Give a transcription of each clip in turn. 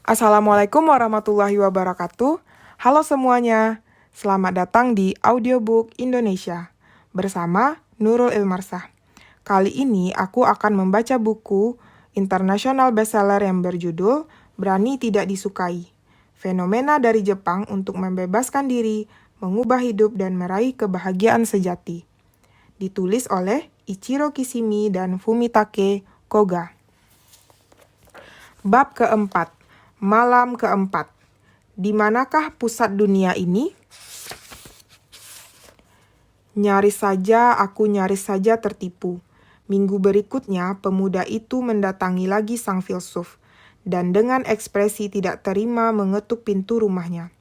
Assalamualaikum warahmatullahi wabarakatuh. Halo semuanya, selamat datang di Audiobook Indonesia bersama Nurul Ilmarsah. Kali ini aku akan membaca buku internasional bestseller yang berjudul Berani Tidak Disukai. Fenomena dari Jepang untuk membebaskan diri, mengubah hidup dan meraih kebahagiaan sejati. Ditulis oleh Ichiro Kishimi dan Fumitake Koga. Bab keempat. Malam keempat. Di manakah pusat dunia ini? Nyaris saja tertipu. Minggu berikutnya, pemuda itu mendatangi lagi sang filsuf, dan dengan ekspresi tidak terima mengetuk pintu rumahnya.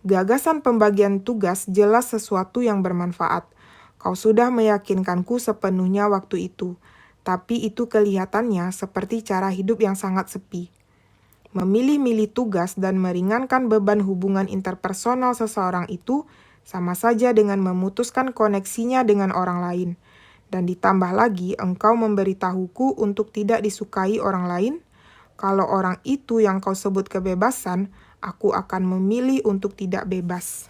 Gagasan pembagian tugas jelas sesuatu yang bermanfaat. Kau sudah meyakinkanku sepenuhnya waktu itu, tapi itu kelihatannya seperti cara hidup yang sangat sepi. Memilih-milih tugas dan meringankan beban hubungan interpersonal seseorang itu sama saja dengan memutuskan koneksinya dengan orang lain. Dan ditambah lagi, engkau memberitahuku untuk tidak disukai orang lain. Kalau orang itu yang kau sebut kebebasan, aku akan memilih untuk tidak bebas.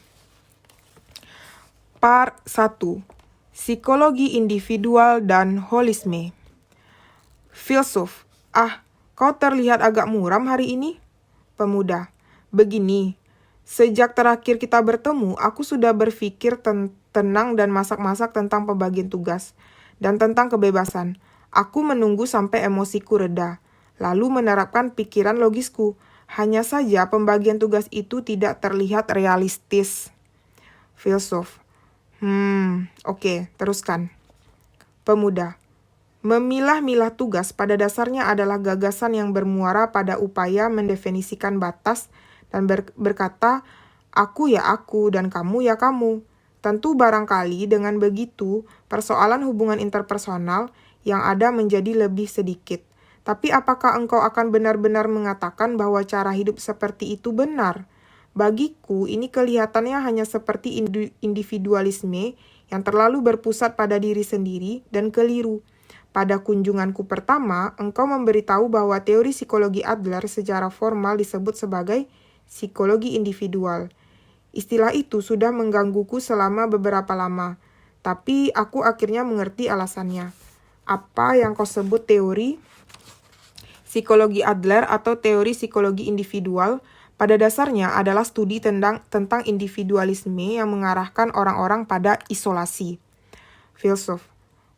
Part 1. Psikologi individual dan holisme. Filsuf, kau terlihat agak muram hari ini. Pemuda, begini, sejak terakhir kita bertemu, aku sudah berpikir tenang dan masak-masak tentang pembagian tugas dan tentang kebebasan. Aku menunggu sampai emosiku reda, lalu menerapkan pikiran logisku. Hanya saja pembagian tugas itu tidak terlihat realistis. Filsuf, oke, teruskan. Pemuda, memilah-milah tugas pada dasarnya adalah gagasan yang bermuara pada upaya mendefinisikan batas dan berkata, aku ya aku dan kamu ya kamu. Tentu barangkali dengan begitu, persoalan hubungan interpersonal yang ada menjadi lebih sedikit. Tapi apakah engkau akan benar-benar mengatakan bahwa cara hidup seperti itu benar? Bagiku, ini kelihatannya hanya seperti individualisme yang terlalu berpusat pada diri sendiri dan keliru. Pada kunjunganku pertama, engkau memberitahu bahwa teori psikologi Adler secara formal disebut sebagai psikologi individual. Istilah itu sudah menggangguku selama beberapa lama, tapi aku akhirnya mengerti alasannya. Apa yang kau sebut teori psikologi Adler atau teori psikologi individual pada dasarnya adalah studi tentang individualisme yang mengarahkan orang-orang pada isolasi. Filsuf,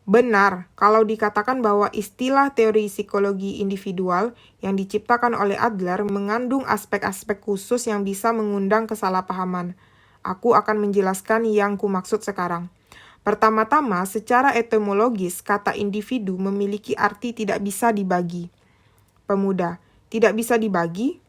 benar, kalau dikatakan bahwa istilah teori psikologi individual yang diciptakan oleh Adler mengandung aspek-aspek khusus yang bisa mengundang kesalahpahaman. Aku akan menjelaskan yang kumaksud sekarang. Pertama-tama, secara etimologis, kata individu memiliki arti tidak bisa dibagi. Pemuda, tidak bisa dibagi?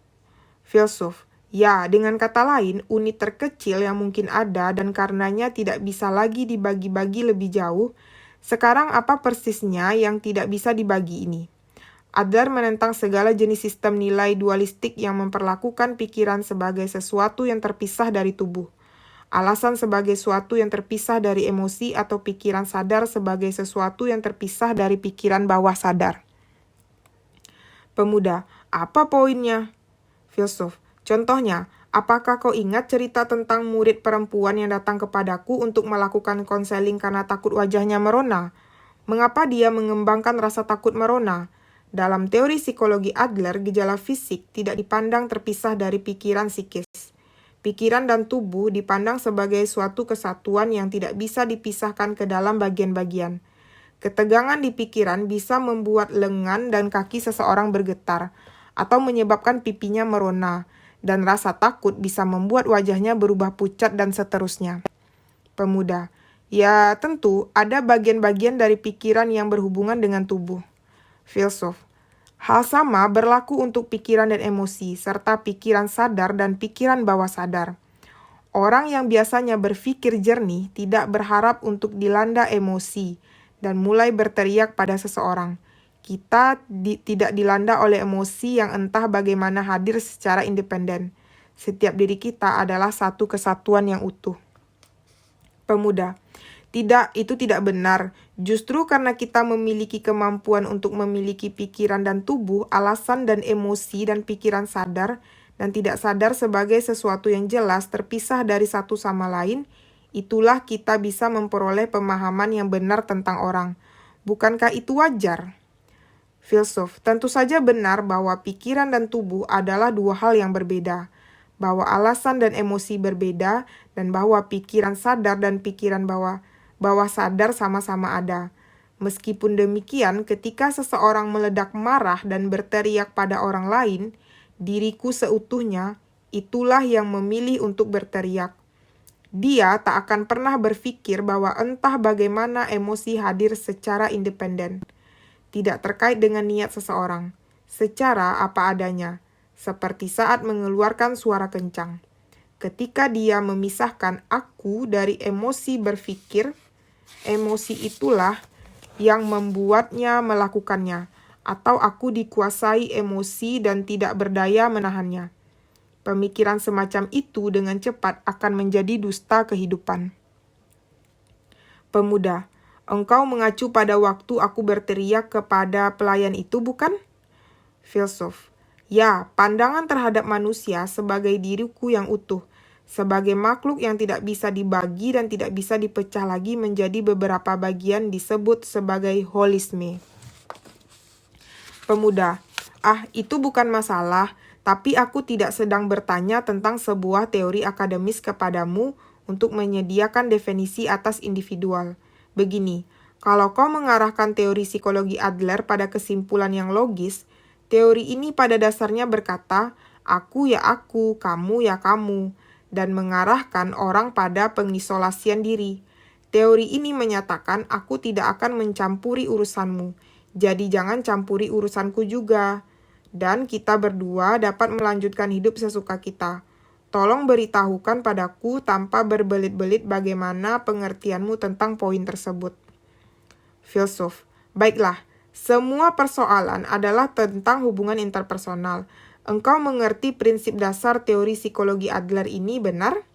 Filsuf, ya, dengan kata lain, unit terkecil yang mungkin ada dan karenanya tidak bisa lagi dibagi-bagi lebih jauh. Sekarang apa persisnya yang tidak bisa dibagi ini? Adler menentang segala jenis sistem nilai dualistik yang memperlakukan pikiran sebagai sesuatu yang terpisah dari tubuh. Alasan sebagai sesuatu yang terpisah dari emosi atau pikiran sadar sebagai sesuatu yang terpisah dari pikiran bawah sadar. Pemuda, apa poinnya? Filsuf, contohnya, apakah kau ingat cerita tentang murid perempuan yang datang kepadaku untuk melakukan konseling karena takut wajahnya merona? Mengapa dia mengembangkan rasa takut merona? Dalam teori psikologi Adler, gejala fisik tidak dipandang terpisah dari pikiran psikis. Pikiran dan tubuh dipandang sebagai suatu kesatuan yang tidak bisa dipisahkan ke dalam bagian-bagian. Ketegangan di pikiran bisa membuat lengan dan kaki seseorang bergetar, atau menyebabkan pipinya merona, dan rasa takut bisa membuat wajahnya berubah pucat dan seterusnya. Pemuda, ya tentu ada bagian-bagian dari pikiran yang berhubungan dengan tubuh. Filsuf, hal sama berlaku untuk pikiran dan emosi, serta pikiran sadar dan pikiran bawah sadar. Orang yang biasanya berpikir jernih tidak berharap untuk dilanda emosi, dan mulai berteriak pada seseorang. Kita tidak dilanda oleh emosi yang entah bagaimana hadir secara independen. Setiap diri kita adalah satu kesatuan yang utuh. Pemuda, Tidak, itu tidak benar. Justru karena kita memiliki kemampuan untuk memiliki pikiran dan tubuh, alasan dan emosi dan pikiran sadar dan tidak sadar sebagai sesuatu yang jelas terpisah dari satu sama lain, itulah kita bisa memperoleh pemahaman yang benar tentang orang. Bukankah itu wajar? Filsuf, tentu saja benar bahwa pikiran dan tubuh adalah dua hal yang berbeda, bahwa alasan dan emosi berbeda, dan bahwa pikiran sadar dan pikiran bawah sadar sama-sama ada. Meskipun demikian, ketika seseorang meledak marah dan berteriak pada orang lain, diriku seutuhnya, itulah yang memilih untuk berteriak. Dia tak akan pernah berpikir bahwa entah bagaimana emosi hadir secara independen, tidak terkait dengan niat seseorang, secara apa adanya, seperti saat mengeluarkan suara kencang. Ketika dia memisahkan aku dari emosi berpikir, emosi itulah yang membuatnya melakukannya, atau aku dikuasai emosi dan tidak berdaya menahannya. Pemikiran semacam itu dengan cepat akan menjadi dusta kehidupan. Pemuda, engkau mengacu pada waktu aku berteriak kepada pelayan itu, bukan? Filsuf, ya, pandangan terhadap manusia sebagai diriku yang utuh, sebagai makhluk yang tidak bisa dibagi dan tidak bisa dipecah lagi menjadi beberapa bagian disebut sebagai holisme. Pemuda, itu bukan masalah, tapi aku tidak sedang bertanya tentang sebuah teori akademis kepadamu untuk menyediakan definisi atas individual. Begini, kalau kau mengarahkan teori psikologi Adler pada kesimpulan yang logis, teori ini pada dasarnya berkata, aku ya aku, kamu ya kamu, dan mengarahkan orang pada pengisolasian diri. Teori ini menyatakan aku tidak akan mencampuri urusanmu, jadi jangan campuri urusanku juga. Dan kita berdua dapat melanjutkan hidup sesuka kita. Tolong beritahukan padaku tanpa berbelit-belit bagaimana pengertianmu tentang poin tersebut. Filsuf, baiklah, semua persoalan adalah tentang hubungan interpersonal. Engkau mengerti prinsip dasar teori psikologi Adler ini, benar?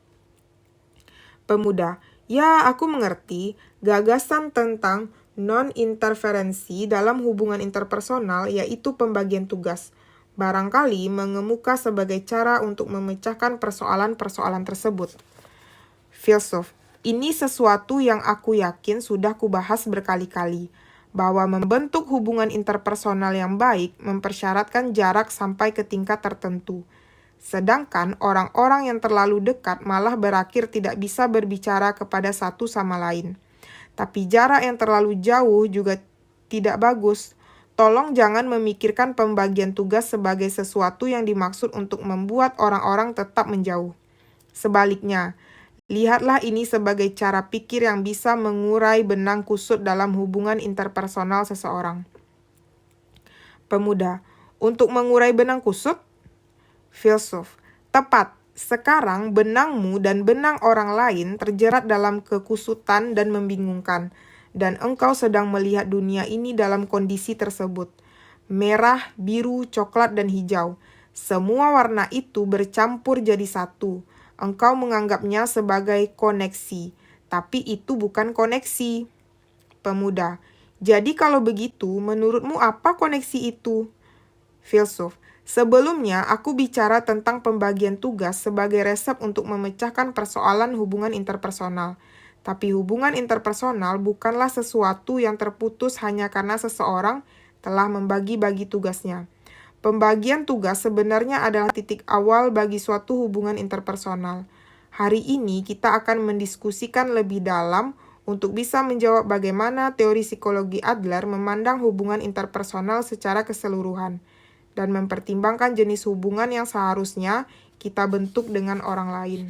Pemuda, ya aku mengerti. Gagasan tentang non-interferensi dalam hubungan interpersonal yaitu pembagian tugas. Barangkali mengemuka sebagai cara untuk memecahkan persoalan-persoalan tersebut. Filsuf, ini sesuatu yang aku yakin sudah kubahas berkali-kali, bahwa membentuk hubungan interpersonal yang baik mempersyaratkan jarak sampai ke tingkat tertentu. Sedangkan orang-orang yang terlalu dekat malah berakhir tidak bisa berbicara kepada satu sama lain. Tapi jarak yang terlalu jauh juga tidak bagus. Tolong jangan memikirkan pembagian tugas sebagai sesuatu yang dimaksud untuk membuat orang-orang tetap menjauh. Sebaliknya, lihatlah ini sebagai cara pikir yang bisa mengurai benang kusut dalam hubungan interpersonal seseorang. Pemuda, untuk mengurai benang kusut? Filsuf, tepat. Sekarang benangmu dan benang orang lain terjerat dalam kekusutan dan membingungkan, dan engkau sedang melihat dunia ini dalam kondisi tersebut. Merah, biru, coklat, dan hijau. Semua warna itu bercampur jadi satu. Engkau menganggapnya sebagai koneksi, tapi itu bukan koneksi. Pemuda, jadi kalau begitu, menurutmu apa koneksi itu? Filsuf, sebelumnya aku bicara tentang pembagian tugas sebagai resep untuk memecahkan persoalan hubungan interpersonal. Tapi hubungan interpersonal bukanlah sesuatu yang terputus hanya karena seseorang telah membagi-bagi tugasnya. Pembagian tugas sebenarnya adalah titik awal bagi suatu hubungan interpersonal. Hari ini kita akan mendiskusikan lebih dalam untuk bisa menjawab bagaimana teori psikologi Adler memandang hubungan interpersonal secara keseluruhan dan mempertimbangkan jenis hubungan yang seharusnya kita bentuk dengan orang lain.